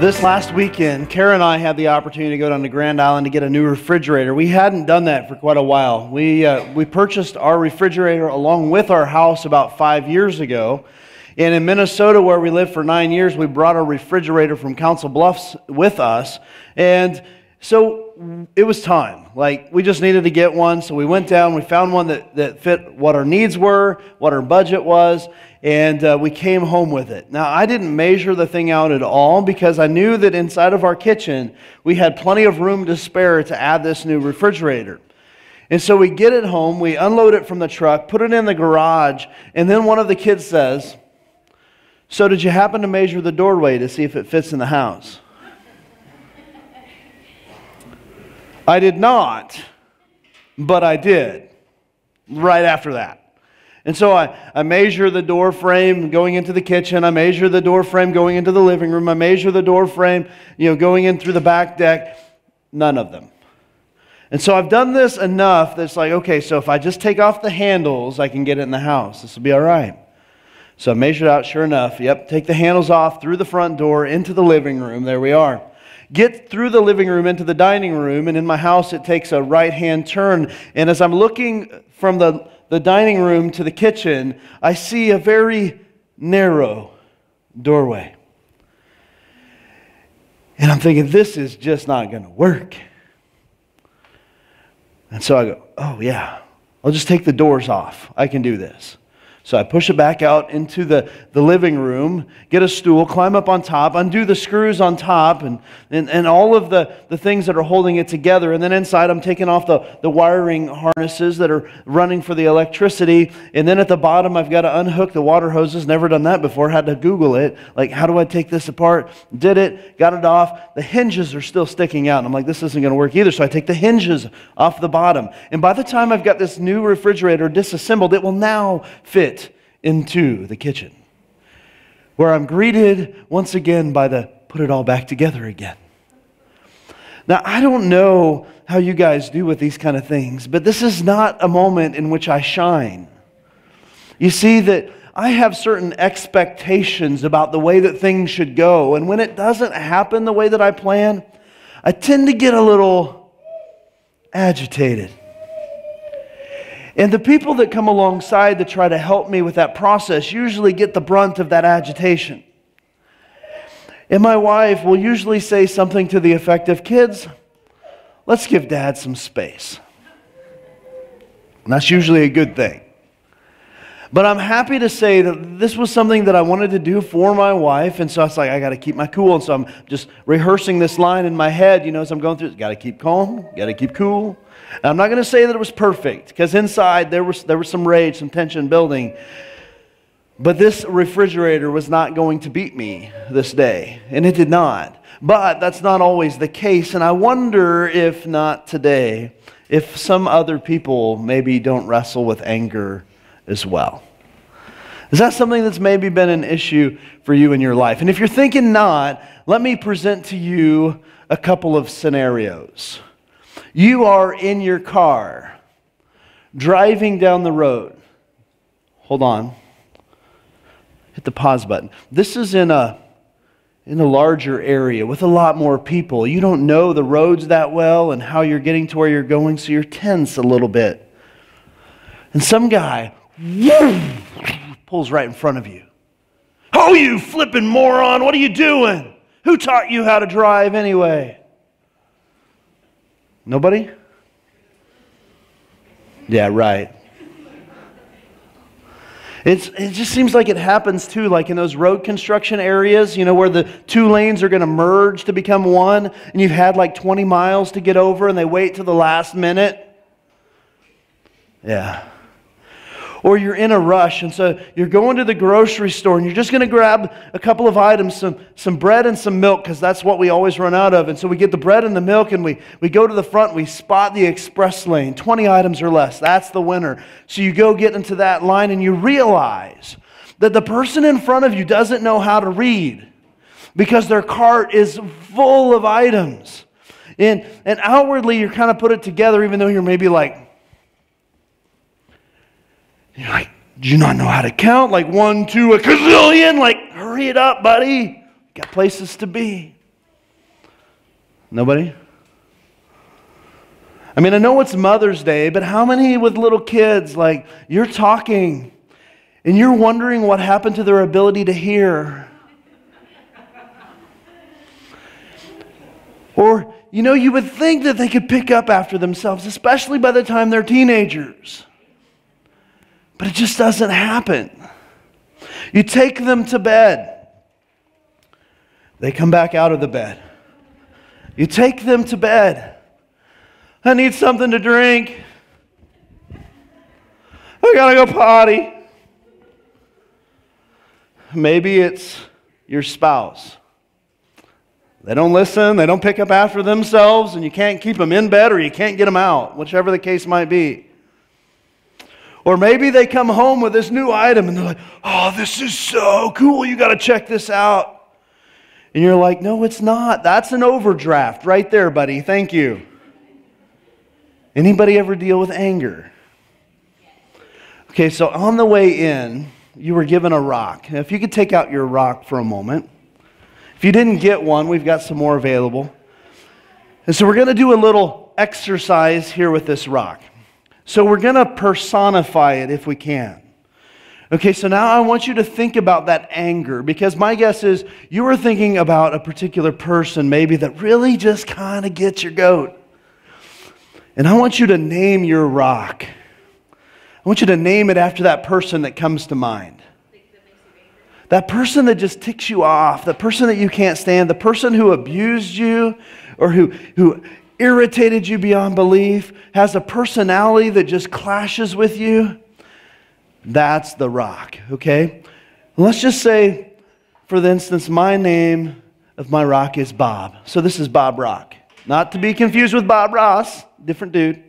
This last weekend, Kara and I had the opportunity to go down to Grand Island to get a new refrigerator. We hadn't done that for quite a while. We purchased our refrigerator along with our house about 5 years ago. And in Minnesota, where we lived for 9 years, we brought our refrigerator from Council Bluffs with us. And so it was time. Like, we just needed to get one. So we went down, we found one that fit what our needs were, what our budget was, and we came home with it. Now, I didn't measure the thing out at all because I knew that inside of our kitchen, we had plenty of room to spare to add this new refrigerator. And so we get it home, we unload it from the truck, put it in the garage, and then one of the kids says, "So did you happen to measure the doorway to see if it fits in the house?" I did not, but I did right after that. And so I measure the door frame going into the kitchen. I measure the door frame going into the living room. I measure the door frame, going in through the back deck. None of them. And so I've done this enough that it's like, okay, so if I just take off the handles, I can get it in the house. This will be all right. So I measured out, sure enough. Yep, take the handles off through the front door into the living room. There we are. Get through the living room into the dining room, and in my house it takes a right-hand turn. And as I'm looking from the dining room to the kitchen, I see a very narrow doorway. And I'm thinking, this is just not going to work. And so I go, oh yeah, I'll just take the doors off. I can do this. So I push it back out into the living room, get a stool, climb up on top, undo the screws on top, and all of the things that are holding it together. And then inside I'm taking off the wiring harnesses that are running for the electricity. And then at the bottom I've got to unhook the water hoses. Never done that before. Had to Google it. Like, how do I take this apart? Did it. Got it off. The hinges are still sticking out. And I'm like, this isn't going to work either. So I take the hinges off the bottom. And by the time I've got this new refrigerator disassembled, it will now fit into the kitchen, where I'm greeted once again by the put it all back together again. Now, I don't know how you guys do with these kind of things, but this is not a moment in which I shine. You see that I have certain expectations about the way that things should go, and when it doesn't happen the way that I plan, I tend to get a little agitated. And the people that come alongside to try to help me with that process usually get the brunt of that agitation. And my wife will usually say something to the effect of, "Kids, let's give Dad some space." And that's usually a good thing. But I'm happy to say that this was something that I wanted to do for my wife, and so it's like, I got to keep my cool. And so I'm just rehearsing this line in my head, as I'm going through it. Got to keep calm, got to keep cool. And I'm not going to say that it was perfect, because inside there was some rage, some tension building. But this refrigerator was not going to beat me this day, and it did not. But that's not always the case, and I wonder if not today, if some other people maybe don't wrestle with anger as well. Is that something that's maybe been an issue for you in your life? And if you're thinking not, let me present to you a couple of scenarios. You are in your car, driving down the road. Hold on. Hit the pause button. This is in a larger area with a lot more people. You don't know the roads that well and how you're getting to where you're going, so you're tense a little bit. And some guy pulls right in front of you. "Oh, you flipping moron, what are you doing? Who taught you how to drive anyway?" Nobody? Yeah, right. It just seems like it happens too, like in those road construction areas, where the two lanes are going to merge to become one, and you've had like 20 miles to get over, and they wait till the last minute. Yeah. Or you're in a rush, and so you're going to the grocery store, and you're just going to grab a couple of items, some bread and some milk, because that's what we always run out of. And so we get the bread and the milk, and we go to the front, we spot the express lane, 20 items or less. That's the winner. So you go get into that line, and you realize that the person in front of you doesn't know how to read, because their cart is full of items. And outwardly, you're kind of put it together, even though you're maybe like, you're like, do you not know how to count? Like 1, 2, a gazillion? Like, hurry it up, buddy. Got places to be. Nobody? I mean, I know it's Mother's Day, but how many with little kids, like, you're talking and you're wondering what happened to their ability to hear? Or, you would think that they could pick up after themselves, especially by the time they're teenagers. But it just doesn't happen. You take them to bed. They come back out of the bed. You take them to bed. I need something to drink. I gotta go potty. Maybe it's your spouse. They don't listen, they don't pick up after themselves, and you can't keep them in bed or you can't get them out, whichever the case might be. Or maybe they come home with this new item and they're like, oh, this is so cool, you gotta check this out. And you're like, no, it's not. That's an overdraft right there, buddy. Thank you. Anybody ever deal with anger? Okay, so on the way in, you were given a rock. Now, if you could take out your rock for a moment. If you didn't get one, we've got some more available. And so we're going to do a little exercise here with this rock. So we're going to personify it if we can. Okay, so now I want you to think about that anger, because my guess is you were thinking about a particular person maybe that really just kind of gets your goat. And I want you to name your rock. I want you to name it after that person that comes to mind. That person that just ticks you off, the person that you can't stand, the person who abused you or who irritated you beyond belief, has a personality that just clashes with you. That's the rock, okay? Let's just say, for instance, my name of my rock is Bob. So this is Bob Rock. Not to be confused with Bob Ross, different dude,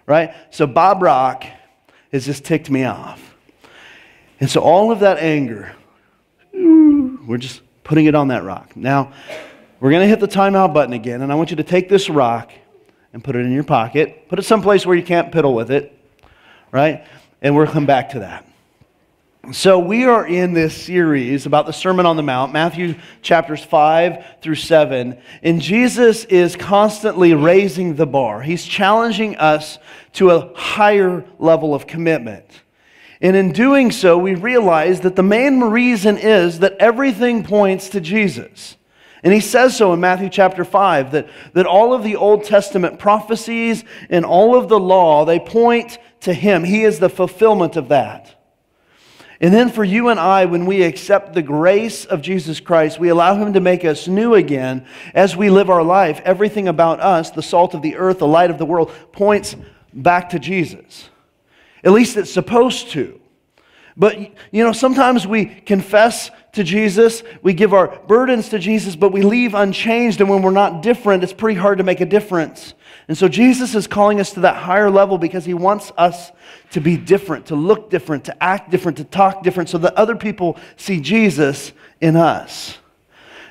right? So Bob Rock has just ticked me off. And so all of that anger, we're just putting it on that rock. Now, we're going to hit the timeout button again, and I want you to take this rock and put it in your pocket. Put it someplace where you can't piddle with it, right? And we'll come back to that. So we are in this series about the Sermon on the Mount, Matthew chapters 5 through 7, and Jesus is constantly raising the bar. He's challenging us to a higher level of commitment. And in doing so, we realize that the main reason is that everything points to Jesus. And he says so in Matthew chapter 5, that all of the Old Testament prophecies and all of the law, they point to him. He is the fulfillment of that. And then for you and I, when we accept the grace of Jesus Christ, we allow him to make us new again as we live our life. Everything about us, the salt of the earth, the light of the world, points back to Jesus. At least it's supposed to. But, sometimes we confess to Jesus, we give our burdens to Jesus, but we leave unchanged, and when we're not different, it's pretty hard to make a difference. And so Jesus is calling us to that higher level because he wants us to be different, to look different, to act different, to talk different, so that other people see Jesus in us.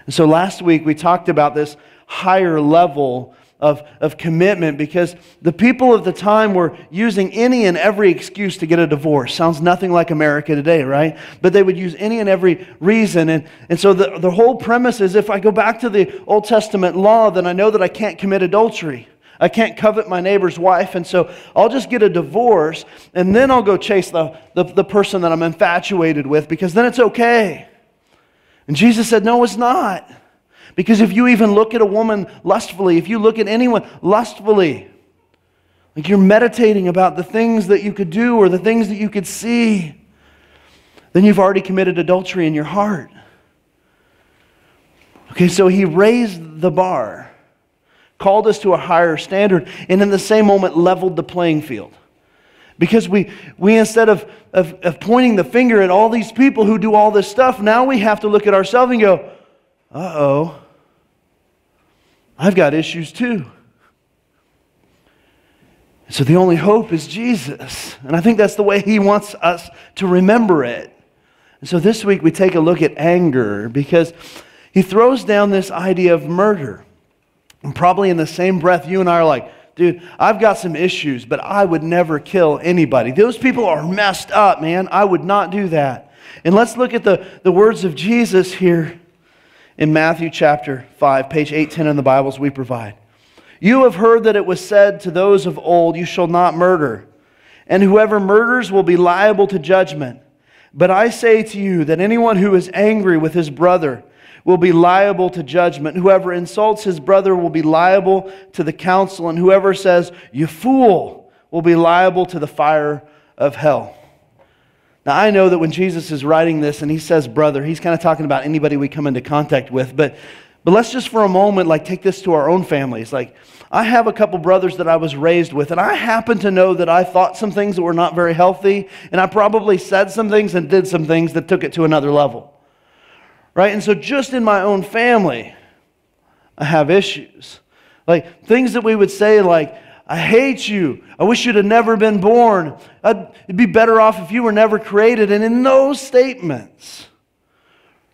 And so last week we talked about this higher level of commitment, because the people of the time were using any and every excuse to get a divorce. Sounds nothing like America today, right? But they would use any and every reason. And so the whole premise is, if I go back to the Old Testament law, then I know that I can't commit adultery. I can't covet my neighbor's wife, and so I'll just get a divorce, and then I'll go chase the person that I'm infatuated with, because then it's okay. And Jesus said, no, it's not. Because if you even look at a woman lustfully, if you look at anyone lustfully, like you're meditating about the things that you could do or the things that you could see, then you've already committed adultery in your heart. Okay, so he raised the bar, called us to a higher standard, and in the same moment leveled the playing field. Because we instead of pointing the finger at all these people who do all this stuff, now we have to look at ourselves and go, uh-oh, I've got issues too. So the only hope is Jesus. And I think that's the way he wants us to remember it. And so this week we take a look at anger, because he throws down this idea of murder. And probably in the same breath, you and I are like, dude, I've got some issues, but I would never kill anybody. Those people are messed up, man. I would not do that. And let's look at the words of Jesus here in Matthew chapter 5, page 810 in the Bibles we provide. You have heard that it was said to those of old, you shall not murder, and whoever murders will be liable to judgment. But I say to you that anyone who is angry with his brother will be liable to judgment. Whoever insults his brother will be liable to the council, and whoever says, you fool, will be liable to the fire of hell. Now, I know that when Jesus is writing this and he says brother, he's kind of talking about anybody we come into contact with. But let's just for a moment take this to our own families. I have a couple brothers that I was raised with, and I happen to know that I thought some things that were not very healthy, and I probably said some things and did some things that took it to another level. Right? And so just in my own family, I have issues. Things that we would say I hate you. I wish you'd have never been born. It'd be better off if you were never created. And in those statements,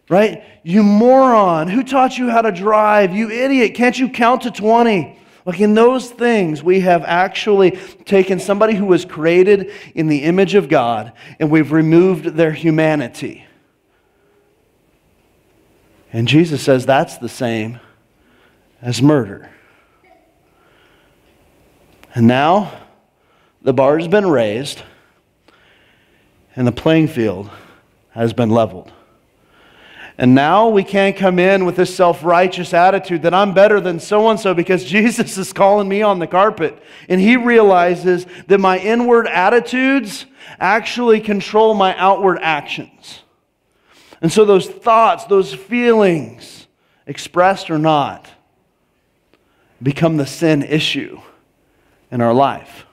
right? You moron. Who taught you how to drive? You idiot. Can't you count to 20? In those things, we have actually taken somebody who was created in the image of God and we've removed their humanity. And Jesus says that's the same as murder. And now the bar has been raised and the playing field has been leveled. And now we can't come in with this self-righteous attitude that I'm better than so-and-so because Jesus is calling me on the carpet. And he realizes that my inward attitudes actually control my outward actions. And so those thoughts, those feelings, expressed or not, become the sin issue in our life.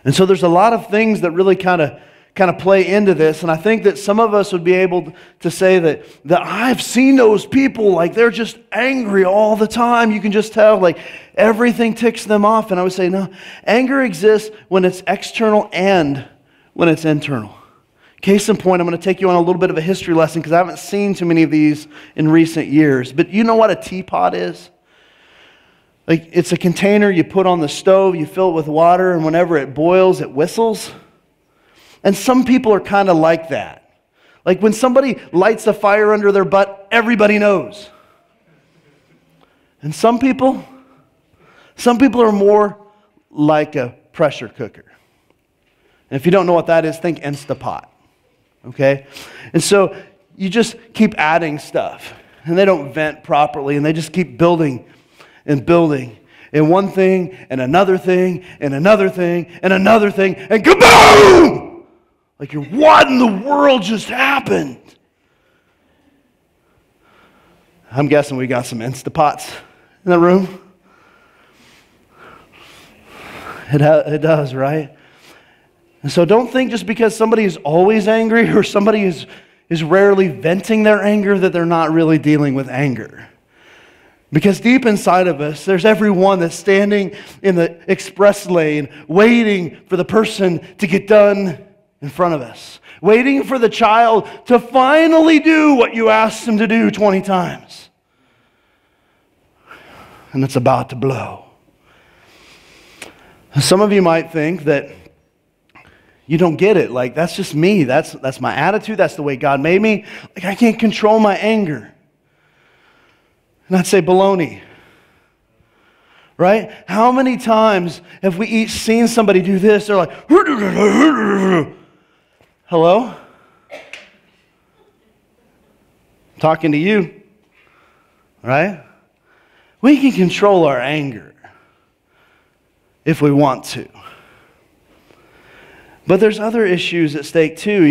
And so there's a lot of things that really kind of play into this, and I think that some of us would be able to say that I've seen those people, they're just angry all the time. You can just tell, everything ticks them off. And I would say, no, anger exists when it's external and when it's internal. Case in point, I'm going to take you on a little bit of a history lesson because I haven't seen too many of these in recent years. But you know what a teapot is? It's a container you put on the stove, you fill it with water, and whenever it boils, it whistles. And some people are kind of like that. When somebody lights a fire under their butt, everybody knows. And some people are more like a pressure cooker. And if you don't know what that is, think Instapot. Okay? And so you just keep adding stuff. And they don't vent properly. And they just keep building and building. And one thing, and another thing, and another thing, and another thing. And kaboom! What in the world just happened? I'm guessing we got some Instapots in the room. It does, right? And so don't think just because somebody is always angry or somebody is rarely venting their anger that they're not really dealing with anger. Because deep inside of us, there's everyone that's standing in the express lane waiting for the person to get done in front of us. Waiting for the child to finally do what you asked him to do 20 times. And it's about to blow. Some of you might think that you don't get it. That's just me. That's my attitude. That's the way God made me. I can't control my anger. And I'd say baloney. Right? How many times have we each seen somebody do this? They're like, hello? I'm talking to you. Right? We can control our anger if we want to. But there's other issues at stake too.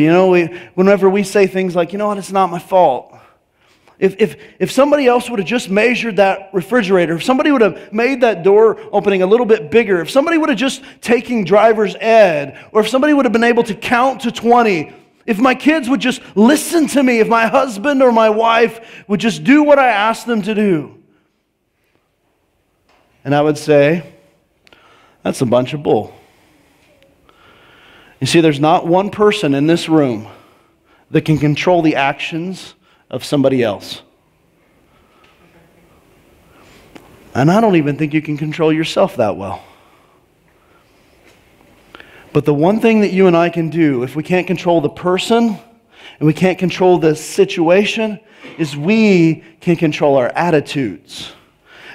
Whenever we say things like, it's not my fault. If somebody else would have just measured that refrigerator, if somebody would have made that door opening a little bit bigger, if somebody would have just taken driver's ed, or if somebody would have been able to count to 20, if my kids would just listen to me, if my husband or my wife would just do what I asked them to do. And I would say, that's a bunch of bull. You see, there's not one person in this room that can control the actions of somebody else. And I don't even think you can control yourself that well. But the one thing that you and I can do, if we can't control the person, and we can't control the situation, is we can control our attitudes.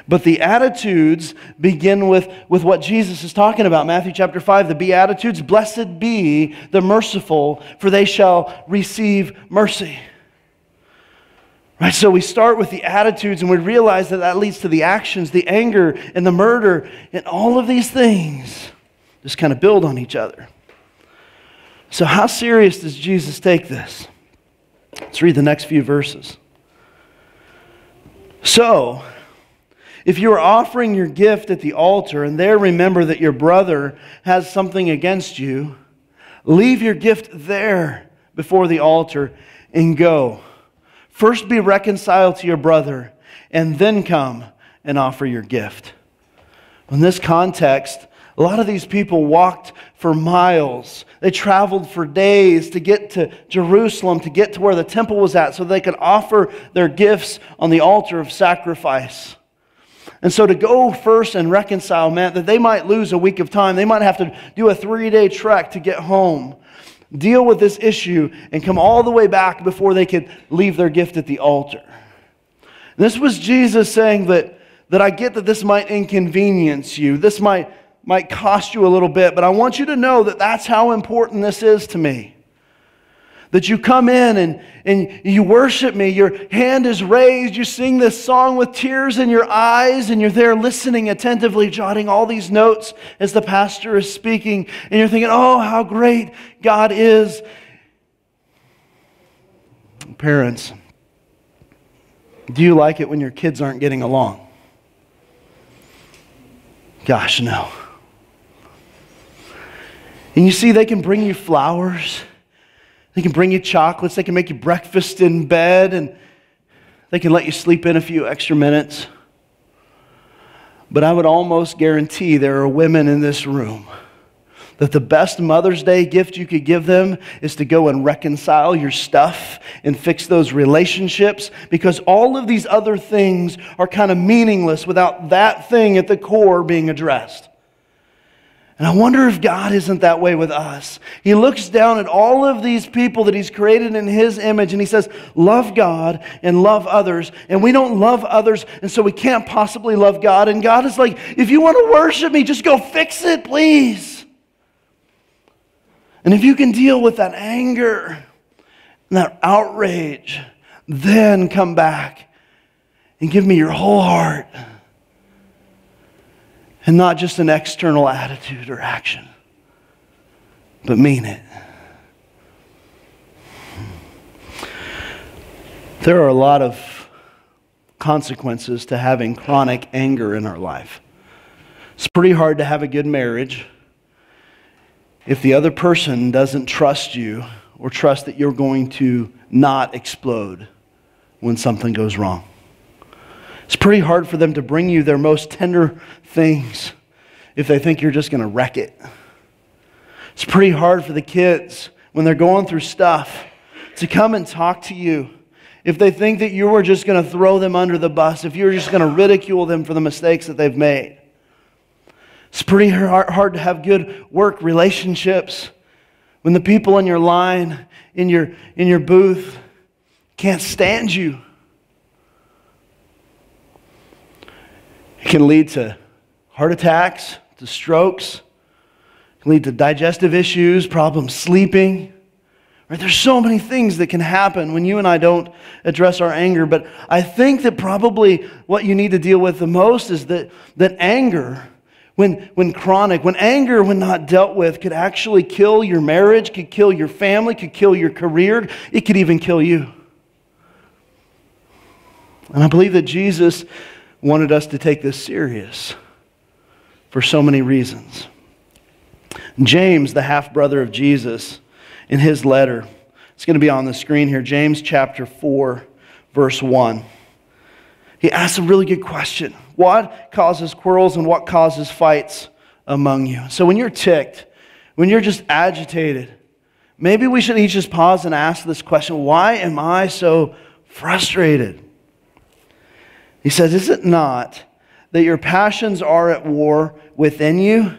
But the attitudes begin with what Jesus is talking about. Matthew chapter 5, the Beatitudes. Blessed be the merciful, for they shall receive mercy. Right, so we start with the attitudes and we realize that that leads to the actions, the anger and the murder, and all of these things just kind of build on each other. So how serious does Jesus take this? Let's read the next few verses. So, if you are offering your gift at the altar and there remember that your brother has something against you, leave your gift there before the altar and go. First be reconciled to your brother and then come and offer your gift. In this context, a lot of these people walked for miles. They traveled for days to get to Jerusalem, to get to where the temple was at so they could offer their gifts on the altar of sacrifice. And so to go first and reconcile meant that they might lose a week of time. They might have to do a 3-day trek to get home, deal with this issue, and come all the way back before they could leave their gift at the altar. And this was Jesus saying that I get that this might inconvenience you. This might cost you a little bit, but I want you to know that that's how important this is to me. That you come in and you worship me, your hand is raised, you sing this song with tears in your eyes, and you're there listening attentively, jotting all these notes as the pastor is speaking, and you're thinking, oh, how great God is. Parents, do you like it when your kids aren't getting along? Gosh, no. And you see, they can bring you flowers. They can bring you chocolates. They can make you breakfast in bed. And they can let you sleep in a few extra minutes. But I would almost guarantee there are women in this room that the best Mother's Day gift you could give them is to go and reconcile your stuff and fix those relationships, because all of these other things are kind of meaningless without that thing at the core being addressed. And I wonder if God isn't that way with us. He looks down at all of these people that He's created in His image, and He says, love God and love others. And we don't love others, and so we can't possibly love God. And God is like, if you want to worship me, just go fix it, please. And if you can deal with that anger and that outrage, then come back and give me your whole heart. And not just an external attitude or action, but mean it. There are a lot of consequences to having chronic anger in our life. It's pretty hard to have a good marriage if the other person doesn't trust you or trust that you're going to not explode when something goes wrong. It's pretty hard for them to bring you their most tender things if they think you're just going to wreck it. It's pretty hard for the kids when they're going through stuff to come and talk to you if they think that you are just going to throw them under the bus, if you're just going to ridicule them for the mistakes that they've made. It's pretty hard to have good work relationships when the people in your line, in your booth, can't stand you. It can lead to heart attacks, to strokes. It can lead to digestive issues, problems sleeping. Right? There's so many things that can happen when you and I don't address our anger. But I think that probably what you need to deal with the most is that anger, when chronic, when anger, when not dealt with, could actually kill your marriage, could kill your family, could kill your career. It could even kill you. And I believe that Jesus wanted us to take this serious for so many reasons. James, the half-brother of Jesus, in his letter, it's going to be on the screen here, James chapter 4, verse 1. He asks a really good question. What causes quarrels and what causes fights among you? So when you're ticked, when you're just agitated, maybe we should each just pause and ask this question, why am I so frustrated? He says, is it not that your passions are at war within you?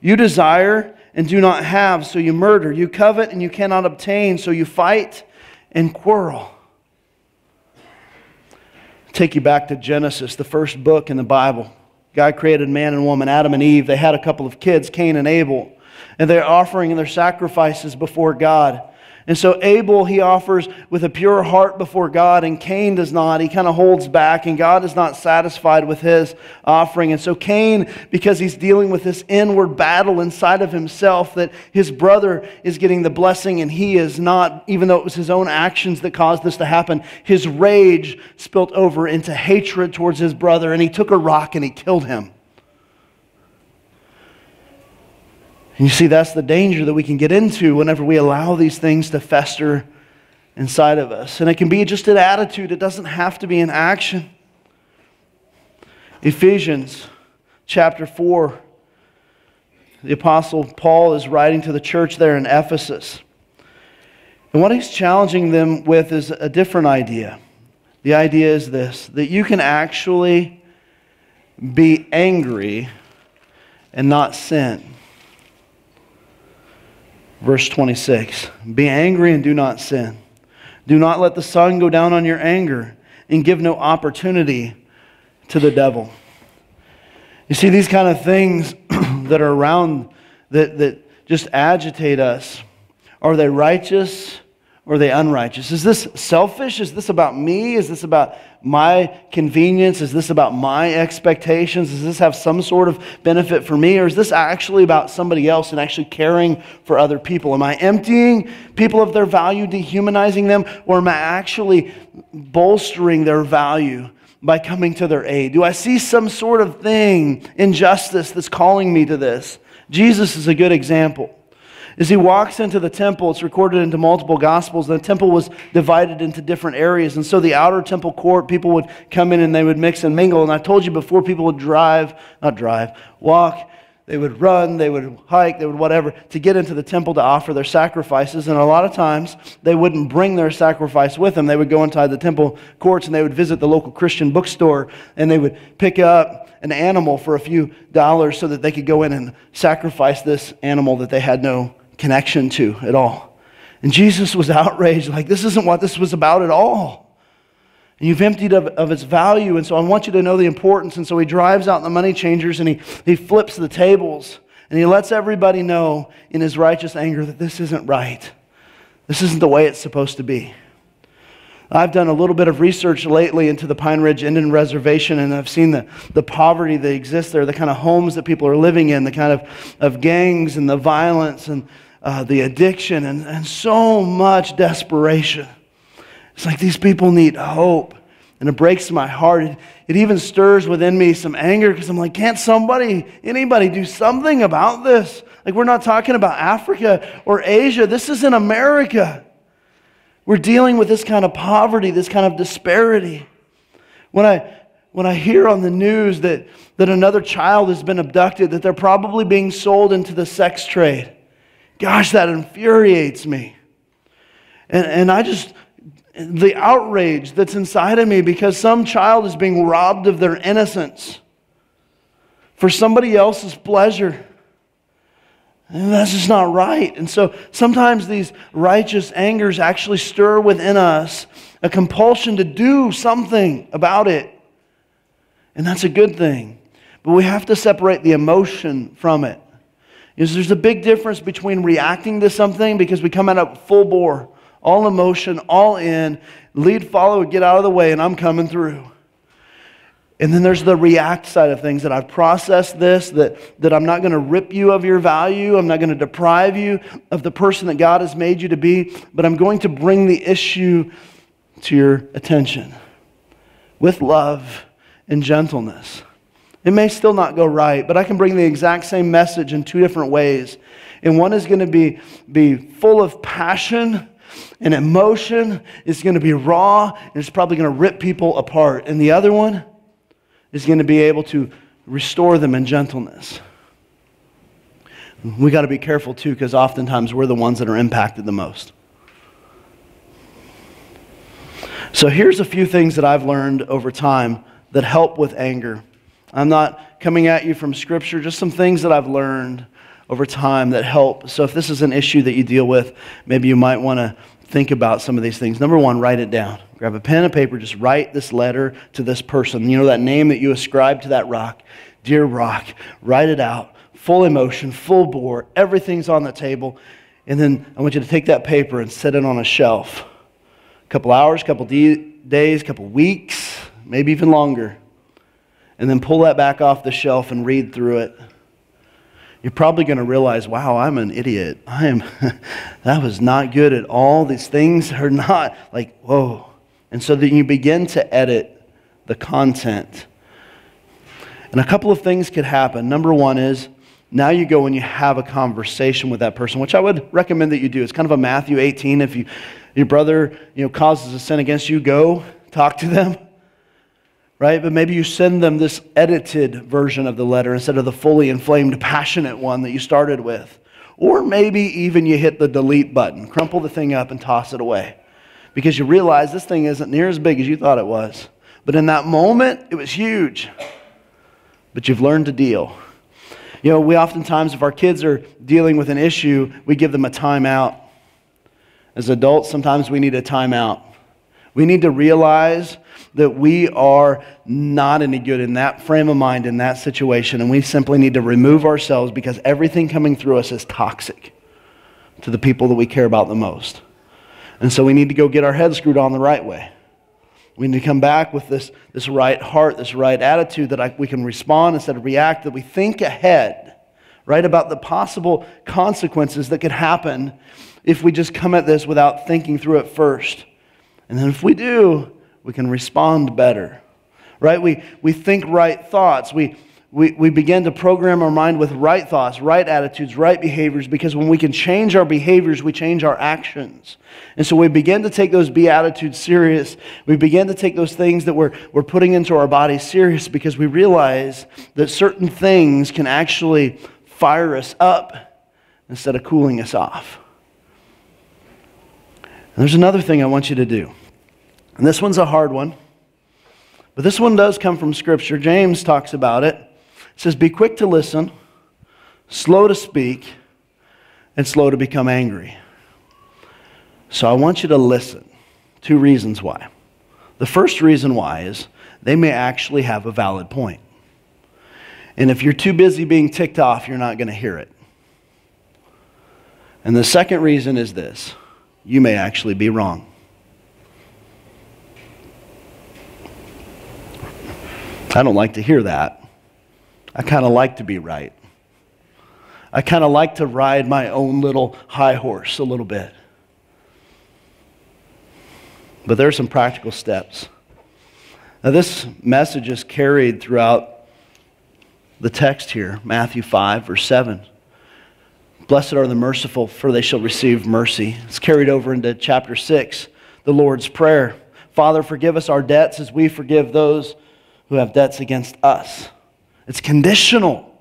You desire and do not have, so you murder. You covet and you cannot obtain, so you fight and quarrel. Take you back to Genesis, the first book in the Bible. God created man and woman, Adam and Eve. They had a couple of kids, Cain and Abel. And they're offering their sacrifices before God. And so Abel, he offers with a pure heart before God, and Cain does not. He kind of holds back, and God is not satisfied with his offering. And so Cain, because he's dealing with this inward battle inside of himself, that his brother is getting the blessing and he is not, even though it was his own actions that caused this to happen, his rage spilt over into hatred towards his brother, and he took a rock and he killed him. And you see, that's the danger that we can get into whenever we allow these things to fester inside of us. And it can be just an attitude. It doesn't have to be an action. Ephesians chapter 4, the Apostle Paul is writing to the church there in Ephesus. And what he's challenging them with is a different idea. The idea is this, that you can actually be angry and not sin. Verse 26, be angry and do not sin. Do not let the sun go down on your anger, and give no opportunity to the devil. You see, these kind of things that are around that just agitate us, are they righteous or are they unrighteous? Is this selfish? Is this about me? Is this about my convenience? Is this about my expectations? Does this have some sort of benefit for me? Or is this actually about somebody else and actually caring for other people? Am I emptying people of their value, dehumanizing them? Or am I actually bolstering their value by coming to their aid? Do I see some sort of thing, injustice, that's calling me to this? Jesus is a good example. As he walks into the temple, it's recorded into multiple gospels, the temple was divided into different areas. And so the outer temple court, people would come in and they would mix and mingle. And I told you before, people would walk, they would run, they would hike, they would whatever, to get into the temple to offer their sacrifices. And a lot of times, they wouldn't bring their sacrifice with them. They would go inside the temple courts and they would visit the local Christian bookstore and they would pick up an animal for a few dollars so that they could go in and sacrifice this animal that they had no connection to at all. And Jesus was outraged, like, this isn't what this was about at all. And you've emptied of its value, and so I want you to know the importance. And so he drives out the money changers and he flips the tables and he lets everybody know in his righteous anger that this isn't right. This isn't the way it's supposed to be. I've done a little bit of research lately into the Pine Ridge Indian Reservation, and I've seen the poverty that exists there, the kind of homes that people are living in, the kind of gangs and the violence and the addiction and so much desperation. It's like these people need hope, and it breaks my heart. It even stirs within me some anger because I'm like, can't anybody do something about this? Like, we're not talking about Africa or Asia. This is in America. We're dealing with this kind of poverty, this kind of disparity. When I hear on the news that another child has been abducted, that they're probably being sold into the sex trade, gosh, that infuriates me. And the outrage that's inside of me because some child is being robbed of their innocence for somebody else's pleasure. And that's just not right. And so sometimes these righteous angers actually stir within us a compulsion to do something about it. And that's a good thing. But we have to separate the emotion from it. Because there's a big difference between reacting to something because we come at it full bore, all emotion, all in, lead, follow, get out of the way, and I'm coming through. And then there's the react side of things, that I've processed this, that I'm not going to rip you of your value. I'm not going to deprive you of the person that God has made you to be, but I'm going to bring the issue to your attention with love and gentleness. It may still not go right, but I can bring the exact same message in two different ways. And one is going to be full of passion and emotion. It's going to be raw, and it's probably going to rip people apart. And the other one is going to be able to restore them in gentleness. We got to be careful too, because oftentimes we're the ones that are impacted the most. So here's a few things that I've learned over time that help with anger. I'm not coming at you from Scripture, just some things that I've learned over time that help. So if this is an issue that you deal with, maybe you might want to think about some of these things. Number one, write it down. Grab a pen and paper, just write this letter to this person. You know that name that you ascribe to that rock. Dear rock, write it out. Full emotion, full bore, everything's on the table. And then I want you to take that paper and set it on a shelf. A couple hours, couple days, couple weeks, maybe even longer. And then pull that back off the shelf and read through it. You're probably going to realize, wow, I'm an idiot. That was not good at all. These things are not like, whoa. And so then you begin to edit the content. And a couple of things could happen. Number one is, now you go and you have a conversation with that person, which I would recommend that you do. It's kind of a Matthew 18. If your brother causes a sin against you, go talk to them. Right? But maybe you send them this edited version of the letter instead of the fully inflamed, passionate one that you started with. Or maybe even you hit the delete button, crumple the thing up and toss it away. Because you realize this thing isn't near as big as you thought it was. But in that moment, it was huge. But you've learned to deal. We oftentimes, if our kids are dealing with an issue, we give them a timeout. As adults, sometimes we need a timeout. We need to realize that we are not any good in that frame of mind, in that situation, and we simply need to remove ourselves because everything coming through us is toxic to the people that we care about the most. And so we need to go get our heads screwed on the right way. We need to come back with this right heart, this right attitude that we can respond instead of react, that we think ahead, right, about the possible consequences that could happen if we just come at this without thinking through it first. And then if we do, we can respond better, right? We think right thoughts. We begin to program our mind with right thoughts, right attitudes, right behaviors, because when we can change our behaviors, we change our actions. And so we begin to take those beatitudes serious. We begin to take those things that we're putting into our bodies serious because we realize that certain things can actually fire us up instead of cooling us off. And there's another thing I want you to do. And this one's a hard one. But this one does come from Scripture. James talks about it. It says, be quick to listen, slow to speak, and slow to become angry. So I want you to listen. 2 reasons why. The first reason why is they may actually have a valid point. And if you're too busy being ticked off, you're not going to hear it. And the second reason is this. You may actually be wrong. I don't like to hear that. I kind of like to be right. I kind of like to ride my own little high horse a little bit. But there are some practical steps. Now this message is carried throughout the text here, Matthew 5, verse 7. Blessed are the merciful, for they shall receive mercy. It's carried over into chapter 6, the Lord's Prayer. Father, forgive us our debts as we forgive those who have debts against us. It's conditional.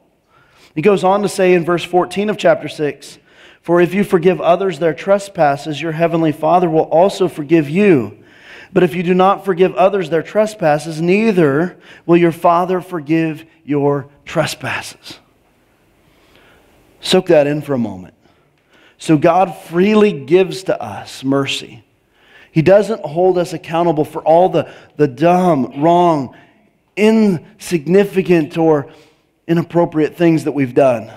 He goes on to say in verse 14 of chapter 6, for if you forgive others their trespasses, your heavenly Father will also forgive you. But if you do not forgive others their trespasses, neither will your Father forgive your trespasses. Soak that in for a moment. So God freely gives to us mercy. He doesn't hold us accountable for all the dumb, wrong, insignificant, or inappropriate things that we've done.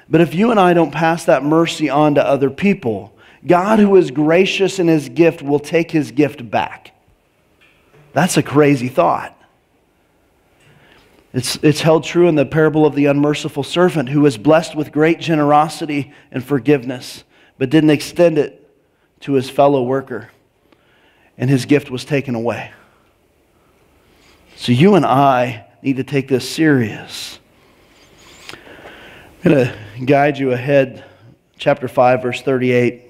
But if you and I don't pass that mercy on to other people, God, who is gracious in His gift, will take His gift back. That's a crazy thought. It's held true in the parable of the unmerciful servant who was blessed with great generosity and forgiveness, but didn't extend it to his fellow worker, and his gift was taken away. So you and I need to take this serious. I'm going to guide you ahead, chapter 5, verse 38.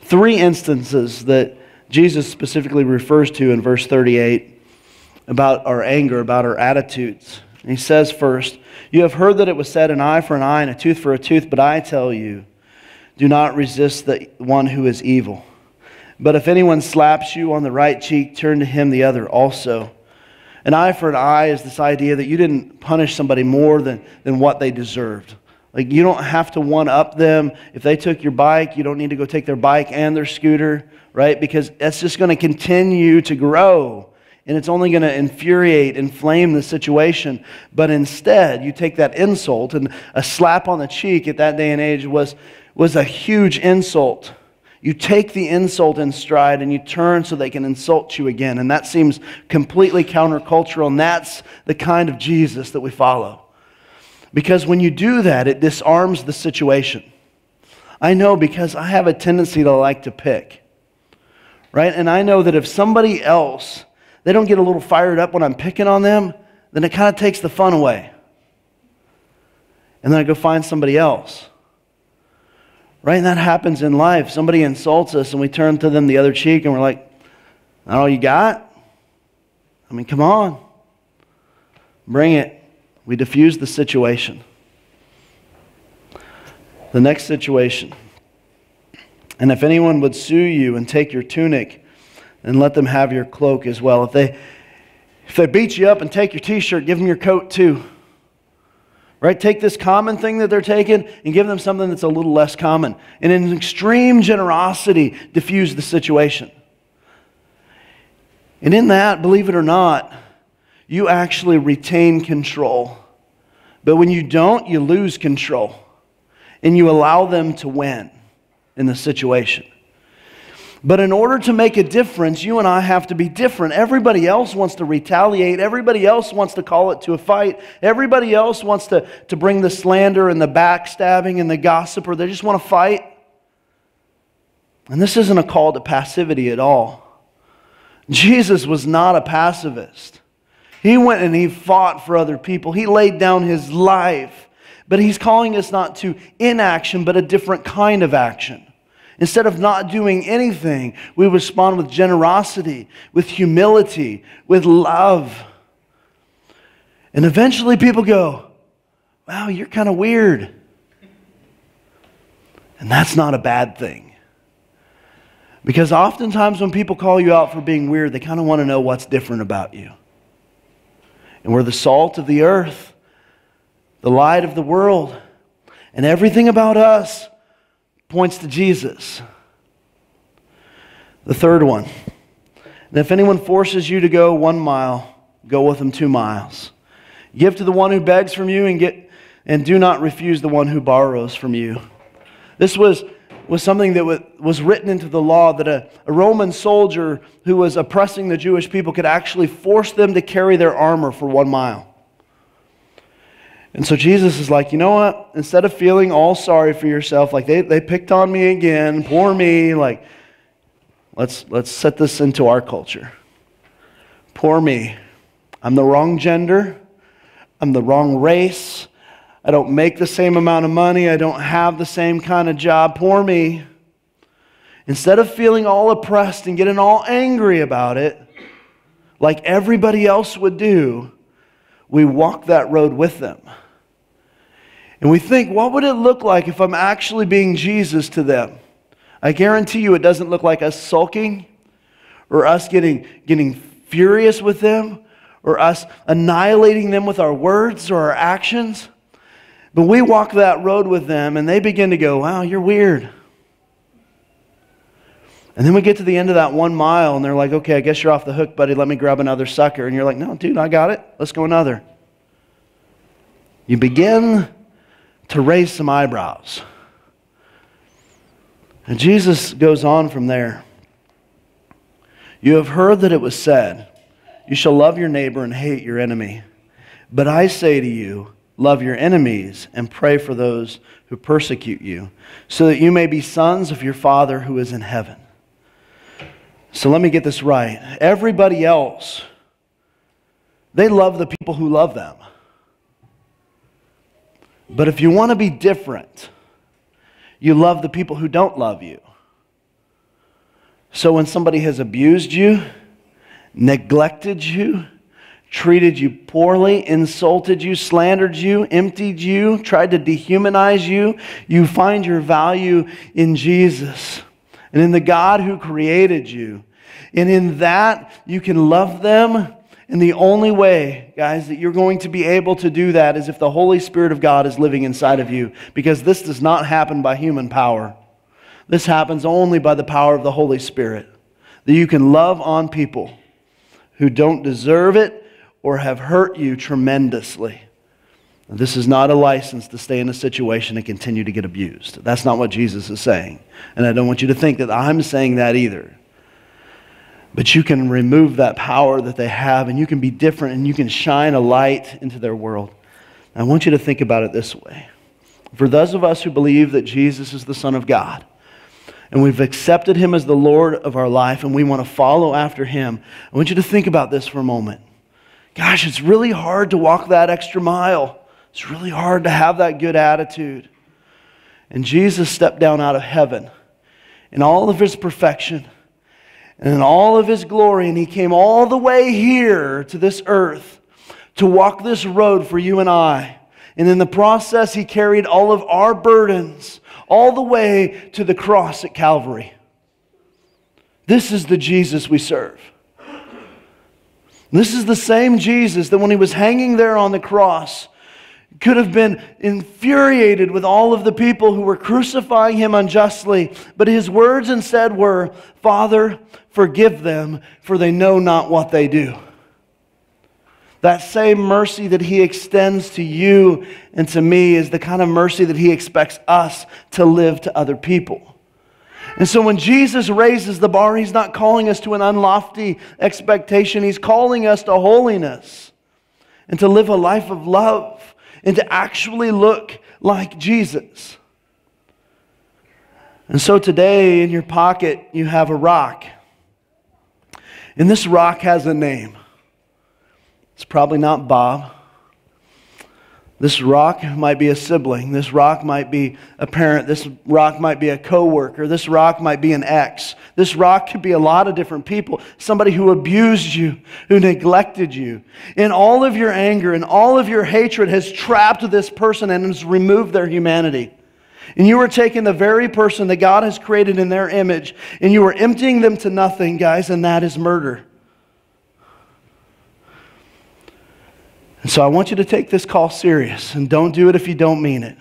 3 instances that Jesus specifically refers to in verse 38 about our anger, about our attitudes. And he says first, you have heard that it was said, an eye for an eye and a tooth for a tooth, but I tell you, do not resist the one who is evil. But if anyone slaps you on the right cheek, turn to him the other also. An eye for an eye is this idea that you didn't punish somebody more than what they deserved. Like, you don't have to one-up them. If they took your bike, you don't need to go take their bike and their scooter, right? Because that's just going to continue to grow. And it's only going to inflame the situation. But instead, you take that insult, and a slap on the cheek at that day and age was a huge insult. You take the insult in stride and you turn so they can insult you again. And that seems completely countercultural, and that's the kind of Jesus that we follow. Because when you do that, it disarms the situation. I know, because I have a tendency to like to pick, right? And I know that if somebody else, they don't get a little fired up when I'm picking on them, then it kind of takes the fun away. And then I go find somebody else. Right? And that happens in life. Somebody insults us and we turn to them the other cheek and we're like, "That all you got? I mean, come on. Bring it." We diffuse the situation. The next situation. "And if anyone would sue you and take your tunic, then let them have your cloak as well. If they beat you up and take your t-shirt, give them your coat too." Right? Take this common thing that they're taking and give them something that's a little less common. And in extreme generosity, diffuse the situation. And in that, believe it or not, you actually retain control. But when you don't, you lose control. And you allow them to win in the situation. But in order to make a difference, you and I have to be different. Everybody else wants to retaliate. Everybody else wants to call it to a fight. Everybody else wants to bring the slander and the backstabbing and the gossip, or they just want to fight. And this isn't a call to passivity at all. Jesus was not a pacifist. He went and he fought for other people. He laid down his life. But he's calling us not to inaction, but a different kind of action. Instead of not doing anything, we respond with generosity, with humility, with love. And eventually people go, "Wow, you're kind of weird." And that's not a bad thing. Because oftentimes when people call you out for being weird, they kind of want to know what's different about you. And we're the salt of the earth, the light of the world, and everything about us points to Jesus. The third one. "And if anyone forces you to go 1 mile, go with them 2 miles. Give to the one who begs from you, and do not refuse the one who borrows from you." This was something that was written into the law, that a Roman soldier who was oppressing the Jewish people could actually force them to carry their armor for 1 mile. And so Jesus is like, you know what? Instead of feeling all sorry for yourself, like they picked on me again, poor me, like let's set this into our culture. Poor me. I'm the wrong gender. I'm the wrong race. I don't make the same amount of money. I don't have the same kind of job. Poor me. Instead of feeling all oppressed and getting all angry about it, like everybody else would do, we walk that road with them. And we think, what would it look like if I'm actually being Jesus to them? I guarantee you it doesn't look like us sulking or us getting furious with them or us annihilating them with our words or our actions. But we walk that road with them and they begin to go, "Wow, you're weird." And then we get to the end of that 1 mile and they're like, "Okay, I guess you're off the hook, buddy. Let me grab another sucker." And you're like, "No, dude, I got it. Let's go another." You begin to raise some eyebrows. And Jesus goes on from there. "You have heard that it was said, 'You shall love your neighbor and hate your enemy.' But I say to you, love your enemies and pray for those who persecute you, so that you may be sons of your Father who is in heaven." So let me get this right. Everybody else, they love the people who love them. But if you want to be different, you love the people who don't love you. So when somebody has abused you, neglected you, treated you poorly, insulted you, slandered you, emptied you, tried to dehumanize you, you find your value in Jesus and in the God who created you. And in that, you can love them And the only way, guys, that you're going to be able to do that is if the Holy Spirit of God is living inside of you. Because this does not happen by human power. This happens only by the power of the Holy Spirit. That you can love on people who don't deserve it or have hurt you tremendously. This is not a license to stay in a situation and continue to get abused. That's not what Jesus is saying. And I don't want you to think that I'm saying that either. But you can remove that power that they have, and you can be different, and you can shine a light into their world. I want you to think about it this way. For those of us who believe that Jesus is the Son of God, and we've accepted Him as the Lord of our life, and we want to follow after Him, I want you to think about this for a moment. Gosh, it's really hard to walk that extra mile. It's really hard to have that good attitude. And Jesus stepped down out of heaven in all of His perfection and in all of His glory, and He came all the way here to this earth to walk this road for you and I. And in the process, He carried all of our burdens all the way to the cross at Calvary. This is the Jesus we serve. This is the same Jesus that when He was hanging there on the cross could have been infuriated with all of the people who were crucifying Him unjustly. But His words instead were, "Father, forgive them, for they know not what they do." That same mercy that He extends to you and to me is the kind of mercy that He expects us to live to other people. And so when Jesus raises the bar, He's not calling us to an unlofty expectation. He's calling us to holiness and to live a life of love and to actually look like Jesus. And so today in your pocket you have a rock. And this rock has a name. It's probably not Bob. This rock might be a sibling. This rock might be a parent. This rock might be a coworker. This rock might be an ex. This rock could be a lot of different people. Somebody who abused you, who neglected you. And all of your anger and all of your hatred has trapped this person and has removed their humanity. And you are taking the very person that God has created in their image and you are emptying them to nothing, guys, and that is murder. And so I want you to take this call serious, and don't do it if you don't mean it.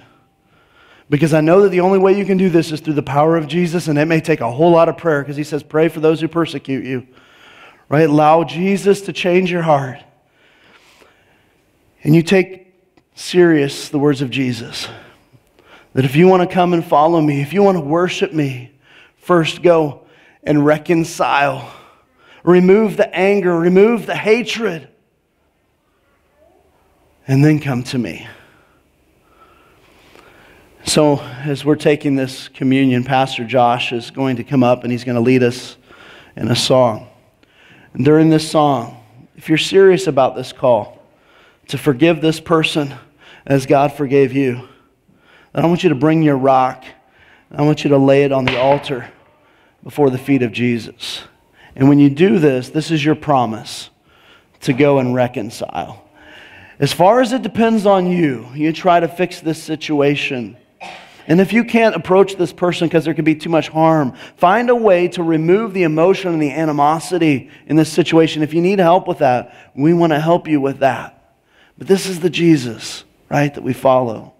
Because I know that the only way you can do this is through the power of Jesus, and it may take a whole lot of prayer, because He says, pray for those who persecute you. Right? Allow Jesus to change your heart. And you take serious the words of Jesus. That if you want to come and follow me, if you want to worship me, first go and reconcile. Remove the anger, remove the hatred. And then come to me. So as we're taking this communion, Pastor Josh is going to come up and he's going to lead us in a song. And during this song, if you're serious about this call to forgive this person as God forgave you, then I want you to bring your rock. I want you to lay it on the altar before the feet of Jesus. And when you do this, this is your promise to go and reconcile. As far as it depends on you, you try to fix this situation. And if you can't approach this person because there could be too much harm, find a way to remove the emotion and the animosity in this situation. If you need help with that, we want to help you with that. But this is the Jesus, right, that we follow.